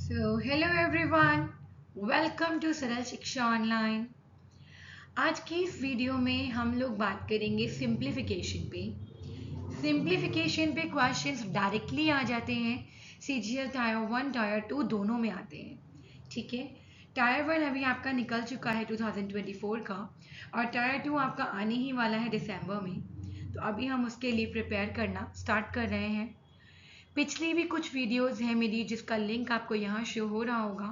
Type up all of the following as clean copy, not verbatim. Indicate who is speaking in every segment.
Speaker 1: Hello everyone, welcome to Saral Shiksha online. आज की इस वीडियो में हम लोग बात करेंगे सिंप्लीफिकेशन पे। सिंप्लीफिकेशन पे क्वेश्चंस डायरेक्टली आ जाते हैं। सीजीएल टायर 1 टायर 2 दोनों में आते हैं। ठीक है, टायर 1 अभी आपका निकल चुका है 2024 का, और टायर 2 आपका आने ही वाला है दिसंबर में। तो अभी हम उसके लिए प्रिपेयर करना स्टार्ट कर रहे हैं। पिछली भी कुछ वीडियोस हैं मेरी, जिसका लिंक आपको यहाँ शो हो रहा होगा।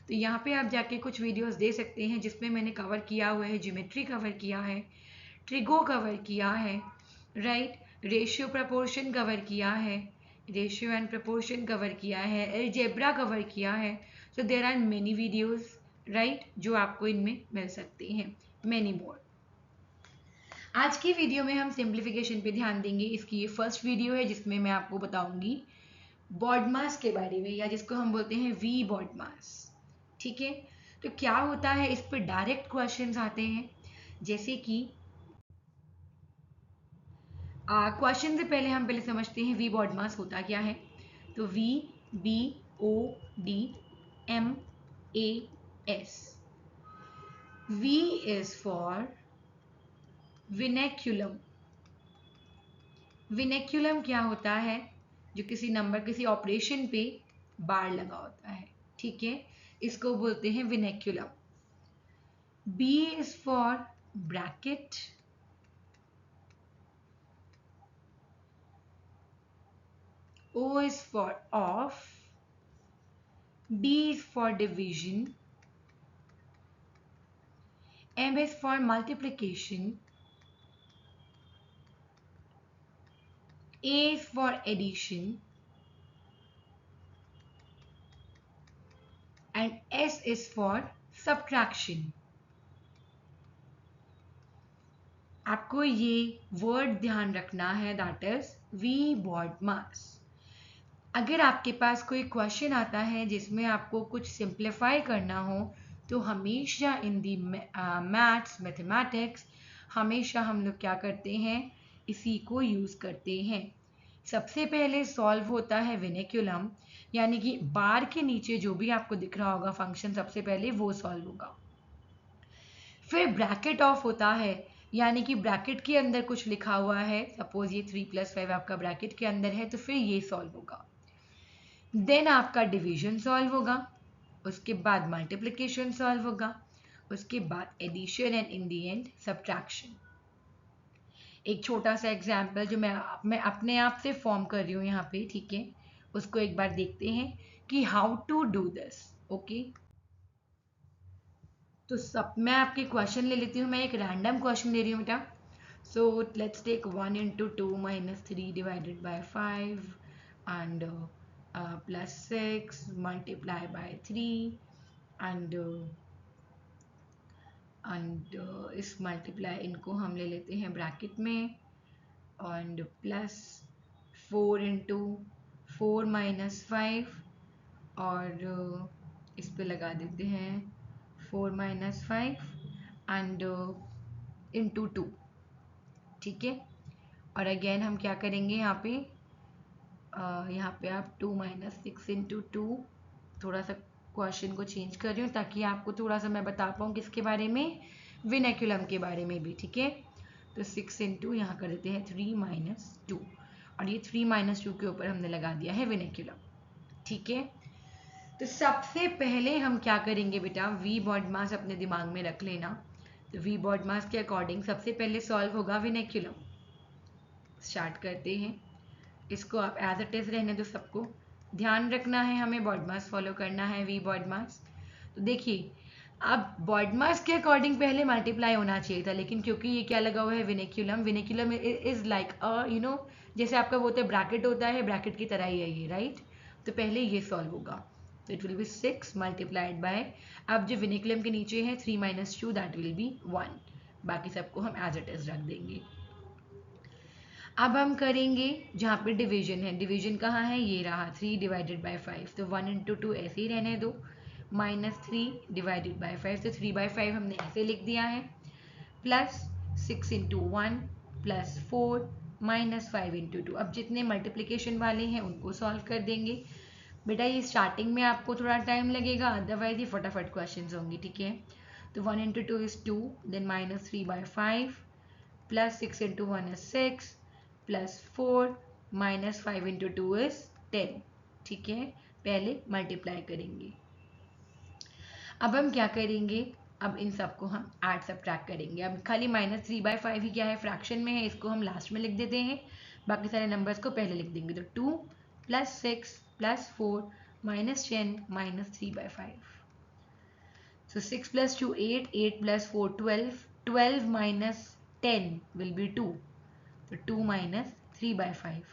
Speaker 1: तो यहाँ पे आप जाके कुछ वीडियोस दे सकते हैं जिसमें मैंने कवर किया हुआ है, ज्योमेट्री कवर किया है, ट्रिगो कवर किया है, राइट, रेशियो प्रपोर्शन कवर किया है, रेशियो एंड प्रपोर्शन कवर किया है, अलजेब्रा कवर किया है। So there are many videos, right, जो आपको इनमें मिल सकते हैं, मेनी मोर। आज की वीडियो में हम सिंप्लीफिकेशन पे ध्यान देंगे। इसकी ये फर्स्ट वीडियो है जिसमें मैं आपको बताऊंगी बॉडमास के बारे में, या जिसको हम बोलते हैं वी बॉडमास। ठीक है, तो क्या होता है, इस पर डायरेक्ट क्वेश्चंस आते हैं। जैसे कि क्वेश्चन से पहले हम समझते हैं वी बॉडमास होता क्या है। तो V, B O D M A S. V is for vinculum. Vinculum क्या होता है? जो किसी नंबर, किसी ऑपरेशन पे बार लगा होता है। ठीक है, इसको बोलते हैं विनेक्युलम। B is for bracket, O is for off, D is for division, M is for multiplication, A is for addition, and S is for subtraction. आपको ये वर्ड ध्यान रखना है, दैट इज वी बॉडमास। अगर आपके पास कोई क्वेश्चन आता है जिसमें आपको कुछ सिंप्लीफाई करना हो, तो हमेशा इन दी मैथ्स, मैथमेटिक्स, हमेशा हम लोग क्या करते हैं, इसी को यूज़ करते हैं। सबसे पहले सॉल्व होता है विनेक्युलम, यानी कि बार के नीचे जो भी आपको दिख रहा होगा फंक्शन, सबसे पहले वो सॉल्व होगा। फिर ब्रैकेट ऑफ होता है, यानी कि ब्रैकेट के अंदर कुछ लिखा हुआ है, सपोज ये 3+5 आपका ब्रैकेट के अंदर है, तो फिर ये सॉल्व होगा। देन आपका डिवीजन सॉल्व होगा, उसके बाद मल्टीप्लिकेशन सॉल्व होगा, उसके बाद addition, and in the end subtraction. एक छोटा सा एग्जाम्पल जो मैं अपने आप से फॉर्म कर रही हूँ यहाँ पे, ठीक है, उसको एक बार देखते हैं कि how to do this. Okay, तो सब मैं आपके क्वेश्चन ले लेती हूँ। मैं एक रैंडम क्वेश्चन ले रही हूँ बेटा। So let's take 1 into 2 minus 3 divided by 5 and plus 6 multiply by 3 and इस मल्टीप्लाई इनको हम ले लेते हैं ब्रैकेट में, एंड प्लस 4 into 4 minus 5, और इस पे लगा देते हैं 4 minus 5 एंड into 2। ठीक है, और अगेन हम क्या करेंगे यहाँ पे, यहाँ पे आप 2 minus 6 into 2, थोड़ा सा क्वेश्चन को चेंज कर रही हूँ ताकि आपको थोड़ा सा मैं बता पाऊँ किसके बारे में, विनेक्युलम के बारे में भी। ठीक है, तो 6 into यहाँ कर देते हैं 3 minus 2, और ये 3 minus 2 के ऊपर हमने लगा दिया है विनेक्युलम। ठीक है, तो सबसे पहले हम क्या करेंगे बेटा, वी बॉडमास अपने दिमाग में रख लेना। तो वी बॉडमास के अकॉर्डिंग सबसे पहले सॉल्व होगा विनेक्युलम। स्टार्ट करते हैं, इसको आप एज इट इज रहने दो, सबको ध्यान रखना है, हमें बॉडमास फॉलो करना है, वी बॉडमास। तो देखिए, अब बॉडमास के अकॉर्डिंग पहले मल्टीप्लाई होना चाहिए था, लेकिन क्योंकि ये क्या लगा हुआ है विनेक्युलम, विनेक्युलम इज लाइक जैसे आपका वो होता है ब्रैकेट होता है, ब्रैकेट की तरह ही है ये, राइट। तो पहले ये सॉल्व होगा, तो it will B 6 multiplied by, अब जो विनेक्युलम के नीचे है 3 minus 2, दैट विल बी 1। बाकी सबको हम एज इट इज रख देंगे। अब हम करेंगे जहाँ पे डिवीजन है, डिवीजन कहाँ है, ये रहा 3 divided by 5, तो 1 into 2 ऐसे ही रहने दो, -3 divided by 5, तो 3/5 हमने ऐसे लिख दिया है, प्लस 6 into 1 प्लस 4 -5 into 2। अब जितने मल्टीप्लिकेशन वाले हैं उनको सॉल्व कर देंगे। बेटा ये स्टार्टिंग में आपको थोड़ा टाइम लगेगा, अदरवाइज ये फटाफट क्वेश्चन होंगे, ठीक है। तो 1 into 2 is 2, then -3/5 plus 6 into 1 is 6 plus 4 -5 into 2 is 10, ठीक है। पहले मल्टीप्लाई करेंगे। अब हम क्या करेंगे, अब इन सबको हम ऐड सब्ट्रैक्ट करेंगे। अब खाली -3/5 ही क्या है, फ्रैक्शन में है, इसको हम लास्ट में लिख देते हैं, बाकी सारे नंबर्स को पहले लिख देंगे। तो 2 + 6 + 4 -10 -3/5। So 6 + 2 8, 8 + 4 12, 12 - 10 will be 2, तो 2 - 3/5।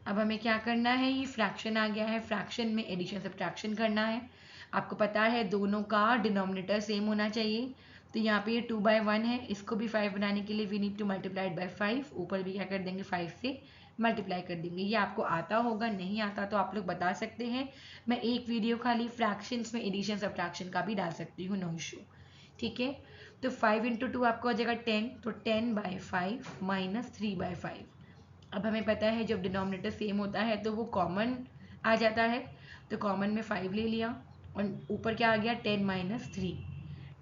Speaker 1: अब हमें क्या करना है, ये फ्रैक्शन आ गया है, फ्रैक्शन में एडिशन सब्ट्रैक्शन करना है। आपको पता है दोनों का डिनोमिनेटर सेम होना चाहिए, तो यहाँ पे ये 2/1 है, इसको भी 5 बनाने के लिए we need to multiply by 5, ऊपर भी क्या कर देंगे 5 से मल्टीप्लाई कर देंगे। ये आपको आता होगा, नहीं आता तो आप लोग बता सकते हैं, मैं एक वीडियो खाली फ्रैक्शंस में एडिशन सब्ट्रैक्शन का भी डाल सकती हूँ, नो इशू, ठीक है। तो 5 इंटू 2 आपको हो जाएगा 10, तो 10/5 -3/5। अब हमें पता है जब डिनोमिनेटर सेम होता है तो वो कॉमन आ जाता है, तो कॉमन में 5 ले लिया और ऊपर क्या आ गया 10 - 3,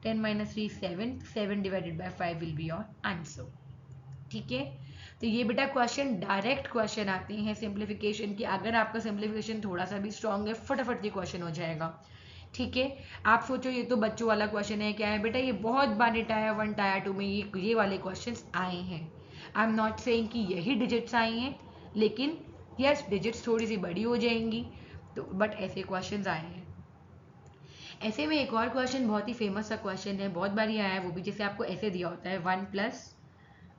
Speaker 1: 10 - 3 7, 7 divided by 5 will be your answer, ठीक है। तो ये बेटा क्वेश्चन डायरेक्ट क्वेश्चन आते हैं सिंप्लीफिकेशन के, अगर आपका सिंप्लीफिकेशन थोड़ा सा भी स्ट्रांग है फटाफट ये क्वेश्चन हो जाएगा, ठीक है। आप सोचो ये तो बच्चों वाला क्वेश्चन है, क्या है बेटा, ये बहुत बार टायर 1 टायर 2 में ये वाले क्वेश्चन आए हैं। आई एम नॉट सेइंग कि यही डिजिट्स आई हैं, लेकिन यस डिजिट्स थोड़ी सी बड़ी हो जाएंगी, तो बट ऐसे क्वेश्चन आए हैं। ऐसे में एक और क्वेश्चन बहुत ही फेमस सा क्वेश्चन है, बहुत बार ये आया है, वो भी जैसे आपको ऐसे दिया होता है 1 +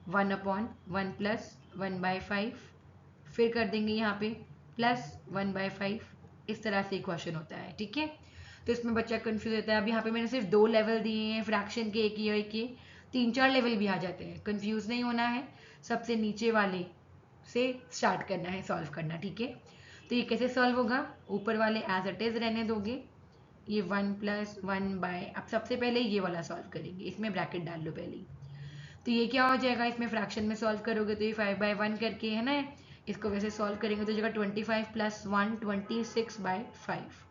Speaker 1: 1/1 + 1/5, फिर कर देंगे यहाँ पे +1/5, इस तरह से क्वेश्चन होता है, ठीक है। तो इसमें बच्चा कंफ्यूज होता है। अब यहाँ पे मैंने सिर्फ 2 लेवल दिए हैं फ्रैक्शन के, एक ये और एक ये, 3-4 लेवल भी आ जाते हैं, कंफ्यूज नहीं होना है, सबसे नीचे वाले से स्टार्ट करना है सॉल्व करना, ठीक है। तो ये कैसे सॉल्व होगा, ऊपर वाले एज इट इज रहने दोगे, ये 1 + 1/, अब सबसे पहले ये वाला सॉल्व करेंगे, इसमें ब्रैकेट डाल लो पहले। तो ये क्या हो जाएगा, इसमें फ्रैक्शन में सॉल्व करोगे तो ये 5/1 करके है ना, इसको वैसे सॉल्व करेंगे तो जगह 25 + 1 26/5।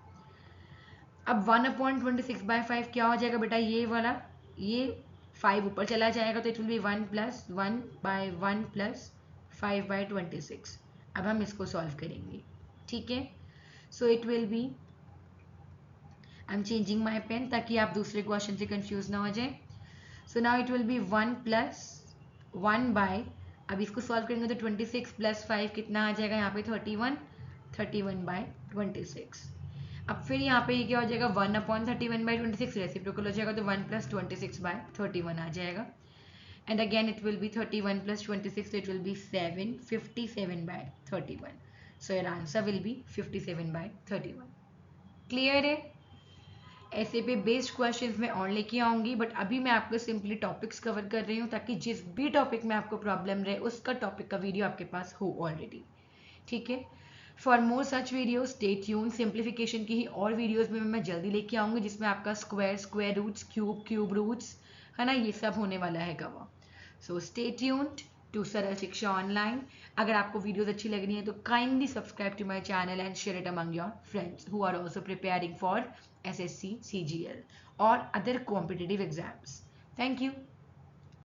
Speaker 1: अब 1/26/5 क्या हो जाएगा बेटा, ये वाला, ये 5 ऊपर चला जाएगा तो इट विल बी 1 + 1/1 + 5/26। अब हम इसको सॉल्व करेंगे, ठीक है। So it will be, I am changing my pen ताकि आप दूसरे क्वेश्चन से कंफ्यूज ना हो जाए। So now it will be 1 + 1/, अब इसको सॉल्व करेंगे तो 26 + 5 कितना आ जाएगा यहाँ पे 31, 31/26। अब फिर यहाँ पे ये क्या हो जाएगा 1/31/26 रेसिप्रोकल हो जाएगा, तो 1 + 26/31 आ जाएगा, and again it will B 31 + 26, तो it will B 7, 57/31। So your answer will be 57/31। Clear है। ऐसे पे बेस्ड क्वेश्चंस में और लेके आऊंगी, बट अभी मैं आपको सिंपली टॉपिक्स कवर कर रही हूँ ताकि जिस भी टॉपिक में आपको प्रॉब्लम रहे उसका टॉपिक का वीडियो आपके पास हो ऑलरेडी, ठीक है। For more such video stay tune, simplification की ही और वीडियोस में मैं जल्दी लेके आऊंगी जिसमें आपका स्क्वायर रूट्स, क्यूब रूट्स है ना, ये सब होने वाला है cover. So stay tuned to Saral Shiksha online. अगर आपको वीडियोस अच्छी लग रही है तो kindly subscribe to my channel and share it among your friends who are also preparing for SSC, CGL or other competitive exams. Thank you.